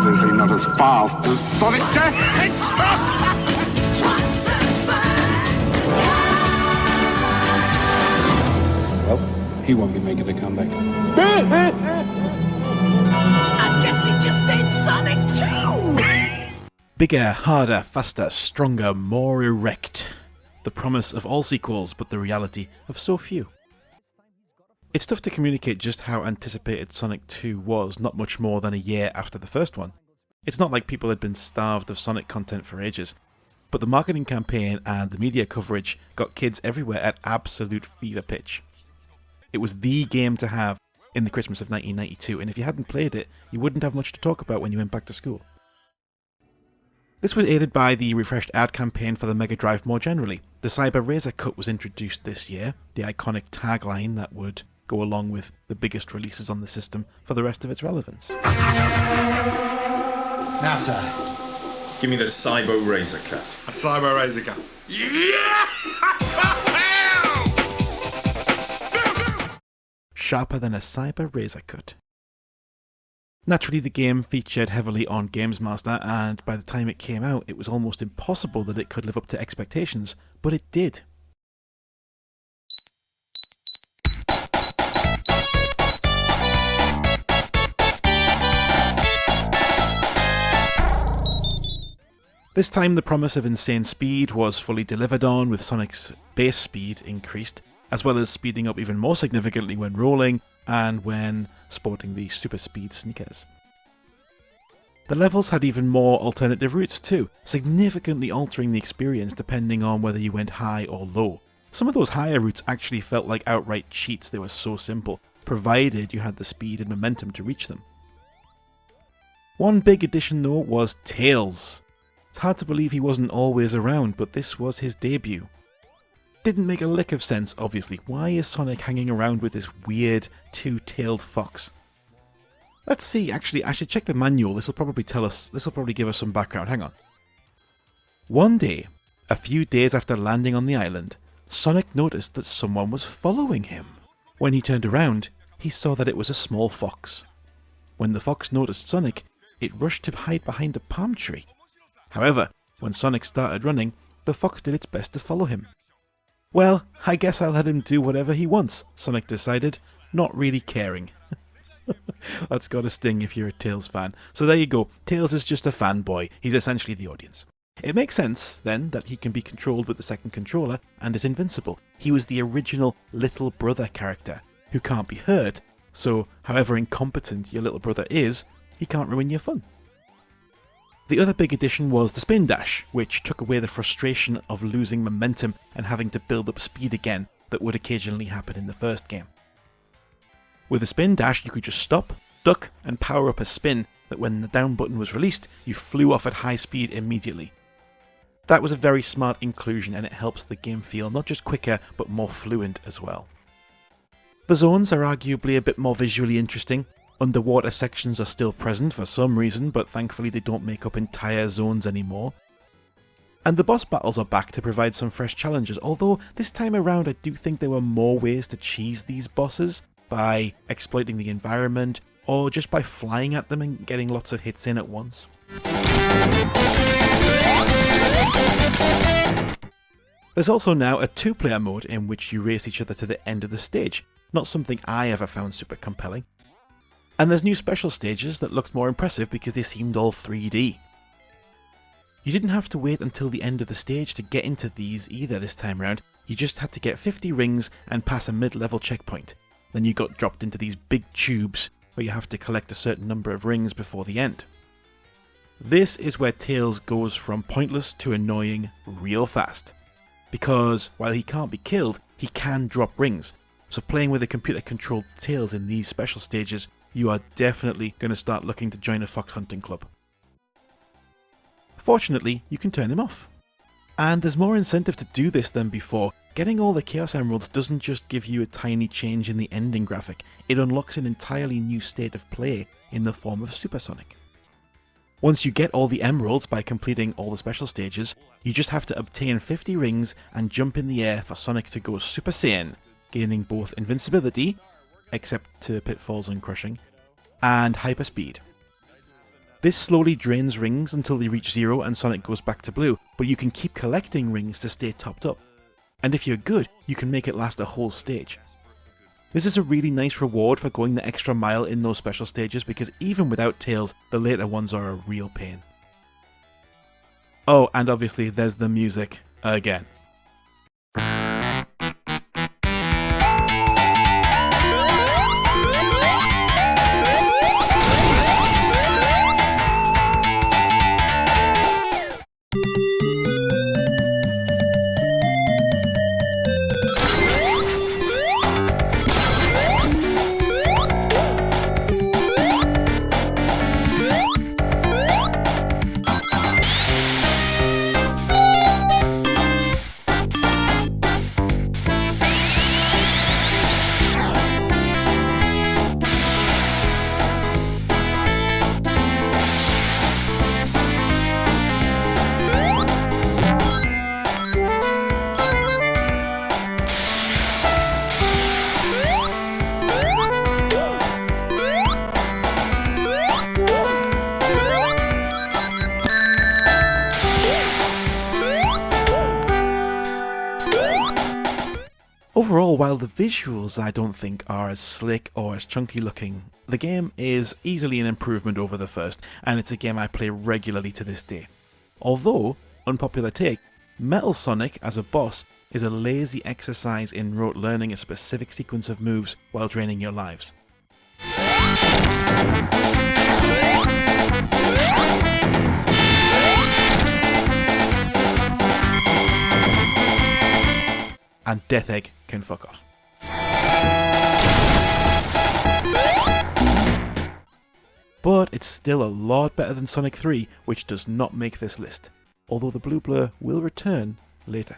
obviously not as fast as Sonic the Hedgehog. Well, he won't be making a comeback. I guess he just ate Sonic too! Bigger, harder, faster, stronger, more erect. The promise of all sequels, but the reality of so few. It's tough to communicate just how anticipated Sonic 2 was not much more than a year after the first one. It's not like people had been starved of Sonic content for ages, but the marketing campaign and the media coverage got kids everywhere at absolute fever pitch. It was the game to have in the Christmas of 1992, and if you hadn't played it, you wouldn't have much to talk about when you went back to school. This was aided by the refreshed ad campaign for the Mega Drive more generally. The Cyber Razor Cut was introduced this year, the iconic tagline that would go along with the biggest releases on the system for the rest of its relevance. Now, sir, give me the Cyber Razor Cut. A Cyber Razor Cut. Yeah! Sharper than a Cyber Razor Cut. Naturally, the game featured heavily on Games Master, and by the time it came out, it was almost impossible that it could live up to expectations, but it did. This time the promise of insane speed was fully delivered on, with Sonic's base speed increased, as well as speeding up even more significantly when rolling and when sporting the super speed sneakers. The levels had even more alternative routes too, significantly altering the experience depending on whether you went high or low. Some of those higher routes actually felt like outright cheats, they were so simple, provided you had the speed and momentum to reach them. One big addition though was Tails. It's hard to believe he wasn't always around, but this was his debut. Didn't make a lick of sense, obviously. Why is Sonic hanging around with this weird two-tailed fox? Let's see, actually, I should check the manual. This will probably give us some background. Hang on. One day, a few days after landing on the island, Sonic noticed that someone was following him. When he turned around, he saw that it was a small fox. When the fox noticed Sonic, it rushed to hide behind a palm tree. However, when Sonic started running, the fox did its best to follow him. Well, I guess I'll let him do whatever he wants, Sonic decided, not really caring. That's gotta sting if you're a Tails fan. So there you go, Tails is just a fanboy, he's essentially the audience. It makes sense, then, that he can be controlled with the second controller and is invincible. He was the original little brother character, who can't be hurt, so however incompetent your little brother is, he can't ruin your fun. The other big addition was the spin dash, which took away the frustration of losing momentum and having to build up speed again that would occasionally happen in the first game. With the spin dash, you could just stop, duck, and power up a spin that when the down button was released, you flew off at high speed immediately. That was a very smart inclusion, and it helps the game feel not just quicker, but more fluent as well. The zones are arguably a bit more visually interesting. Underwater sections are still present for some reason, but thankfully they don't make up entire zones anymore. And the boss battles are back to provide some fresh challenges, although this time around I do think there were more ways to cheese these bosses, by exploiting the environment, or just by flying at them and getting lots of hits in at once. There's also now a two-player mode in which you race each other to the end of the stage, not something I ever found super compelling. And there's new special stages that looked more impressive because they seemed all 3D. You didn't have to wait until the end of the stage to get into these either this time round, you just had to get 50 rings and pass a mid-level checkpoint. Then you got dropped into these big tubes where you have to collect a certain number of rings before the end. This is where Tails goes from pointless to annoying real fast. Because while he can't be killed, he can drop rings, so playing with a computer-controlled Tails in these special stages, you are definitely going to start looking to join a fox hunting club. Fortunately, you can turn him off. And there's more incentive to do this than before. Getting all the Chaos Emeralds doesn't just give you a tiny change in the ending graphic, it unlocks an entirely new state of play in the form of Super Sonic. Once you get all the emeralds by completing all the special stages, you just have to obtain 50 rings and jump in the air for Sonic to go Super Saiyan, gaining both invincibility, except to pitfalls and crushing, and hyperspeed. This slowly drains rings until they reach 0 and Sonic goes back to blue, but you can keep collecting rings to stay topped up. And if you're good, you can make it last a whole stage. This is a really nice reward for going the extra mile in those special stages, because even without Tails, the later ones are a real pain. Oh, and obviously there's the music again. Overall, while the visuals I don't think are as slick or as chunky looking, the game is easily an improvement over the first, and it's a game I play regularly to this day. Although, unpopular take, Metal Sonic as a boss is a lazy exercise in rote learning a specific sequence of moves while draining your lives. And Death Egg can fuck off. But it's still a lot better than Sonic 3, which does not make this list, although the blue blur will return later.